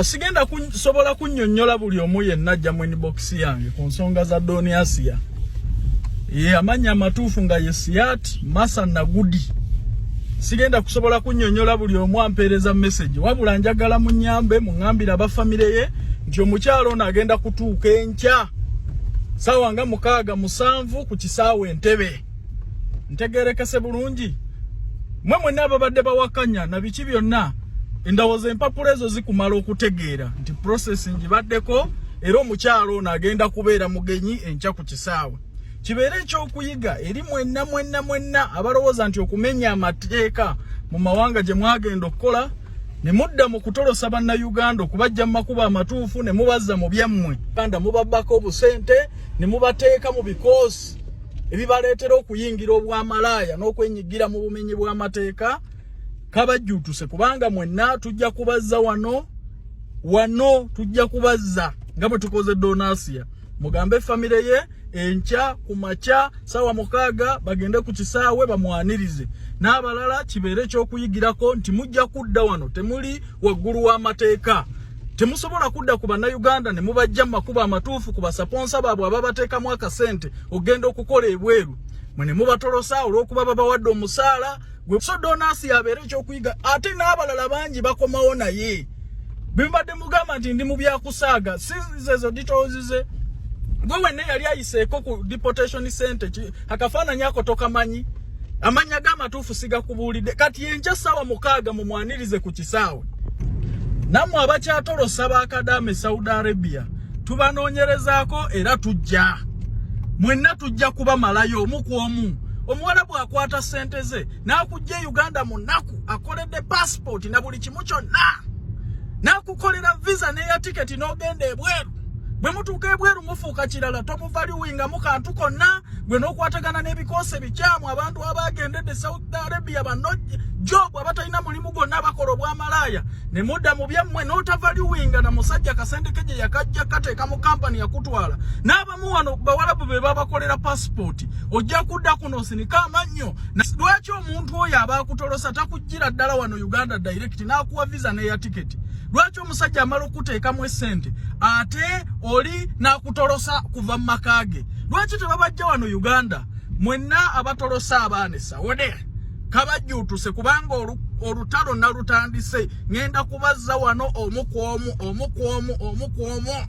Sigenda kusobola kunnyonnyola buli omu yenna ajja mu inbox yange ku nsonga za Doni Asiya. Amanya amatuufu nga ye Siyat Masa na Gudi. Sigenda kusobola kunnyonnyola buli omu ampeereza message. Wabula njagala munnyambe mungambira abafamile ye nti omukyalo ono agenda kutuuka enkya. Sawa nga 6:7 ku kisaawe Entebbe. Ntegeerekese bulungi. Mwe mwenna ababadde bawakanya na biki byonna endowooza empapula ezo zikumala okutegeera nti processing baddeko era omukyalo ono agenda kubeera mugenyi enkya ku kisaawe. Kibeere ekyokuyiga eri mwenna abalowooza nti okumenya amateeka mu mawanga gye mwagenda okukola ne mudda mu kutolosa bannayuganda okubajja mu makubo amatuufu ne mubazza mu byammwe. Uganda mubabbako obusente ne mubateeka mu bikoosi ebibaleetera okuyingira obwamalaaya n'okwenyigira mu bumenyi bw'amateeka. Kabajjutuse kubanga mwenna tujja kubazza wano tujja kubazza nga bwe tukoze Doni Asiya. Mugambe famile ye enkya ku makya sawa 6 bagende ku kisaawe bamwanirize. N'abalala kibeere ekyokuyigirako nti mujja kudda wano temuli waggulu w'amateeka. Temusobola kudda ku bannayuganda ne mubajja mu makubo amatuufu ku basaponsa baabwe ababateekamu akasente ogenda okukola ebweru. Mwe ne mubatolosa olw'okuba babawadde omusaala. Gwe Doni Asiya abeere ekyokuyiga ate n'abalala bangi bakomawo naye. Bimbadde mugamba nti ndi mu byakusaaga sizezo ditozize. Gwe wenna yali ayiseeko ku deportation center akafaananyi ako tokamanyi. Amanya g'amatuufu sigakubuulidde. Kati enkya ssaawa 6 mumwanirize ku kisaawe. Nammwe abakyatolosa baakadaame Saudi Arabia tubanoonyerezaako era tujja. Mwenna tujja kubamalayo omu ku omu. Omuwarabu akwata sente ze n'akujja Uganda mu nnaku akoledde passport na buli kimu kyonna. N'akukolera visa n'eya tiketi n'ogenda ebweru. Bwe mutuuka ebweru mufuuka kirala tomuvaluwinga mu kantu konna. Gwe n'okwatagana n'ebikoose bikyamu abantu abagendedde Saudi Arabia bano job abatalina mulimu gonna bakola obwamalaaya. Ne mudda mu byammwe n'otavaluwinga na musajja kasente ke gye yakajja kateeka mu kampani yakutwala. N'abamu wano bawarabu be babakolera passport. Ojja kudda kuno sinika amannyo. Lwaki omuntu oyo abaakutolosa takujjira ddala wano Uganda direct n'akuwa visa n'eya tiketi? Lwaki omusajja amala okuteekamu essente ate oli n'akutolosa kuva mu maka ge? Lwaki tebabajja wano Uganda? Mwenna abatolosa abaana Saudi kabajjutuse kubanga olutalo nalutandise. Ngenda kubazza wano omu ku omu.